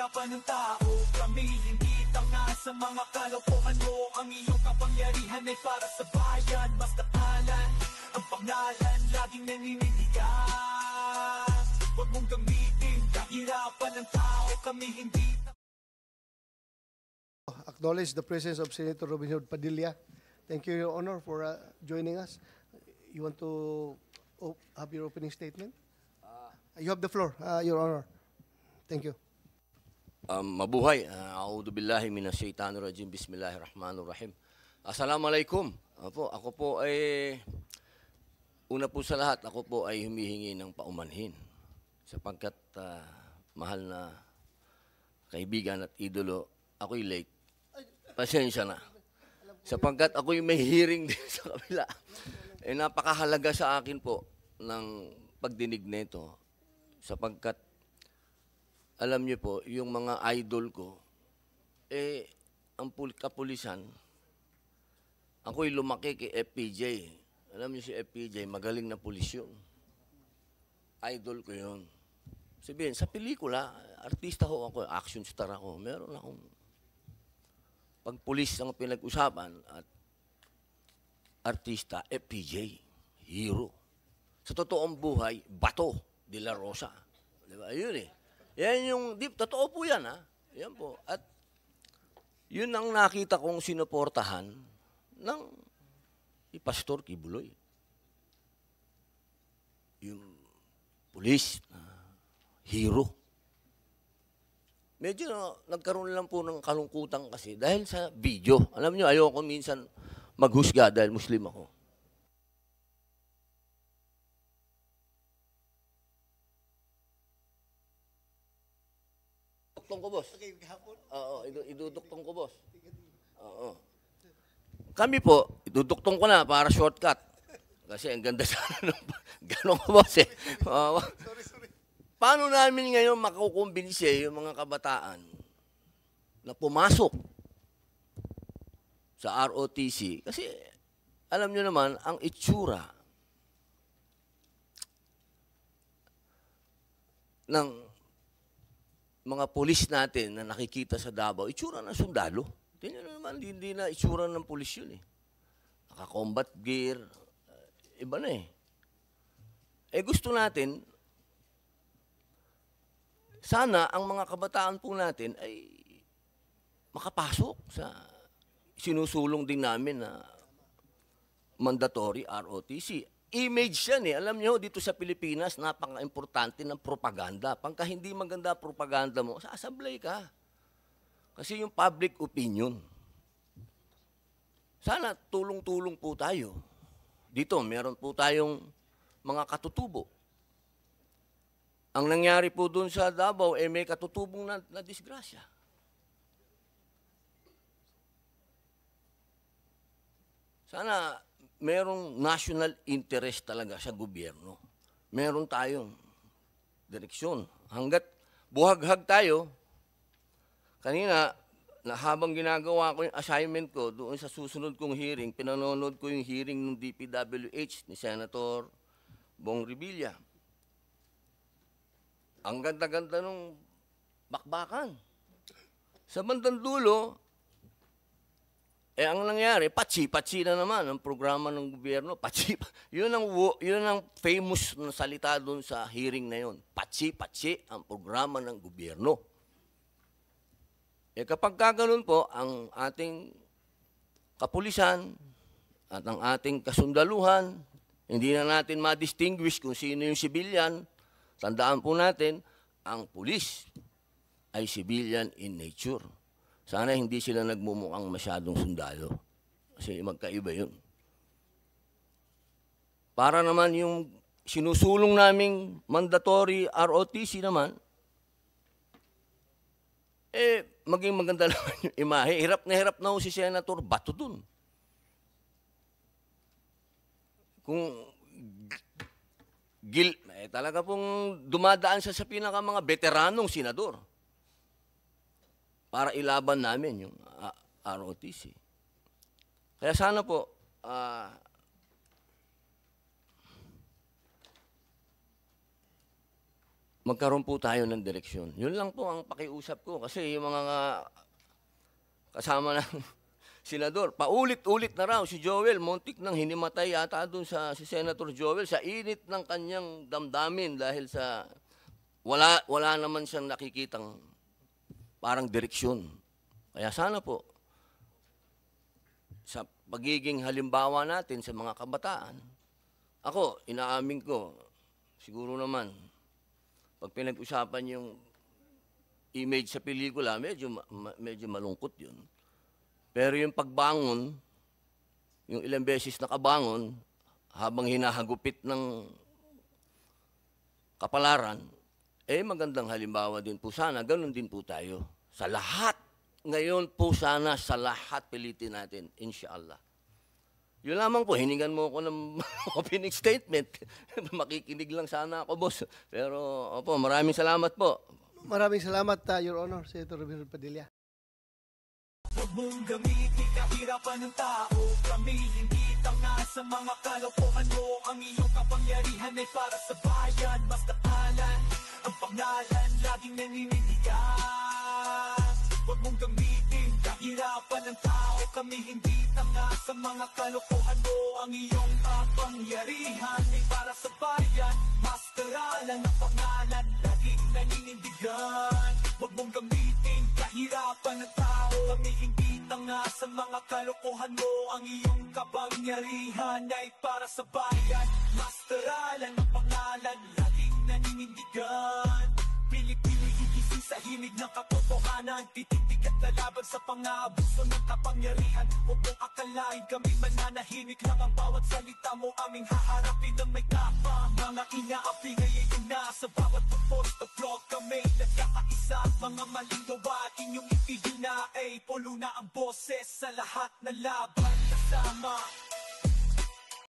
kahirapan ng tao. Kami hindi tanga sa mga kalokohan mo. Ang iyong kapangyarihan ay para sa bayan. Basta kalan, ang pangalan laging naninindigan. Huwag mong gamitin kahirapan ng tao. Kami hindi acknowledge the presence of Senator Robin Hood Padilla. Thank you, Your Honor, for joining us. You want to have your opening statement? You have the floor, Your Honor. Thank you. Mabuhay. A'udhu billahi minasyaitanir rajim. Bismillahirrahmanirrahim. Assalamualaikum. Ako po ay una po sa lahat, ako po ay humihingi ng paumanhin sapagkat mahal na kaibigan at idolo, ako'y late. Pasensya na. Sapagkat ako'y may hearing din sa kabila. Napakahalaga sa akin po ng pagdinig nito. Sapagkat, alam niyo po, yung mga idol ko, ang kapulisan, ako'y lumaki kay FPJ. Alam niyo si FPJ, magaling na pulis yun. Idol ko yun. Sabihin, sa pelikula, artista ho ako, action star ako. Meron akong pag pulis ang pinag-usapan at artista, FPJ, hero. Sa totoong buhay, Bato de la Rosa. Diba? Yun eh. Yan yung, totoo po yan ha. Yan po. At yun ang nakita kong sinuportahan ng Pastor Kibuloy. Yung pulis, hero. Medyo nagkaroon lang po ng kalungkutan kasi dahil sa video. Alam niyo, ayoko minsan maghusga dahil Muslim ako. Iduduktong ko, boss. Oo, iduduktong ko, boss. Oo. Kami po, iduduktong ko na para shortcut. Kasi ang ganda sana ng gano'n ko, boss eh. Paano namin ngayon makukumbinse yung mga kabataan na pumasok sa ROTC? Kasi alam nyo naman, ang itsura ng mga pulis natin na nakikita sa Davao, itsura ng sundalo. Tingnan nyo naman, hindi na itsura ng pulis yun eh. Naka-combat gear, iba na eh. Gusto natin, sana ang mga kabataan po natin ay makapasok sa sinusulong din namin na mandatory ROTC. Image yan eh. Alam nyo, dito sa Pilipinas, napaka-importante ng propaganda. Pagka hindi maganda propaganda mo, sasablay ka. Kasi yung public opinion. Sana tulong-tulong po tayo. Dito, meron po tayong mga katutubo. Ang nangyari po doon sa Davao, may katutubong na disgrasya. Sana merong national interest talaga sa gobyerno. Meron tayong direksyon. Hanggat buhaghag tayo, kanina, habang ginagawa ko yung assignment ko doon sa susunod kong hearing, pinanonood ko yung hearing ng DPWH ni Senator Bong Revilla. Ang ganda-ganda nung bakbakan. Sa bandang dulo, ang nangyari, patsi-patsi na naman ang programa ng gobyerno. Patsi, yun ang famous na salita doon sa hearing na yun. Patsi-patsi ang programa ng gobyerno. Kapag kaganoon po, ang ating kapulisan at ang ating kasundaluhan, hindi na natin ma-distinguish kung sino yung civilian. Tandaan po natin, ang pulis ay civilian in nature. Sana hindi sila nagmumukhang masyadong sundalo. Kasi magkaiba yun. Para naman yung sinusulong naming mandatory ROTC naman, maging maganda naman yung imahe. Hirap na ho si Senator Bato dun. Kung talaga pong dumadaan siya sa pinaka mga veteranong senador para ilaban namin yung ROTC. Kaya sana po, magkaroon po tayo ng direksyon. Yun lang po ang pakiusap ko kasi yung mga kasama ng senador, paulit-ulit na raw si Joel, muntik nang hinimatay yata doon si Senator Joel sa init ng kanyang damdamin dahil sa wala naman siyang nakikitang parang direksyon. Kaya sana po, sa pagiging halimbawa natin sa mga kabataan, ako, inaamin ko, siguro naman, pag pinag-usapan yung image sa pelikula, medyo malungkot yun. Pero yung pagbangon, yung ilang beses nakabangon, habang hinahagupit ng kapalaran, magandang halimbawa din po sana. Ganun din po tayo. Sa lahat. Ngayon po sana sa lahat pilitin natin, inshallah. Yun lamang po, hiningan mo ako ng opening statement. Makikinig lang sana ako, boss. Pero, opo, maraming salamat po. Maraming salamat, Your Honor, Senator Robin Hood Padilla. Huwag mong gamitin kahirapan ng tao. Kami hindi tanga sa mga kalokohan mo. Ang iyong kapangyarihan ay para sa bayan. Basta alan, ang pangalan, laging naninindigan. Huwag mong gamitin kahirapan ng tao. Kami hindi tanga sa mga kalokohan mo. Ang iyong kapangyarihan ay para sa bayan. Masteralan ang pangalan, laging naninindigan. Huwag mong gamitin kahirapan ng tao. Kami hindi tanga sa mga kalokohan mo. Ang iyong kapangyarihan ay para sa bayan. Masteralan ang pangalan, laging naninindigan. Pili-pili igising sa himig ng katotohanan. Titindig at lalaban sa pang-aabuso ng kapangyarihan. Huwag mong akalain kami mananahimik lang. Ang bawat salita mo aming haharapin ng may tapang. Mga inaapi ngayon yung nasa bawat post of vlog kami nagkakaisa. Mga maling gawa inyong ipihina ay pulo na ang boses sa lahat na laban kasama.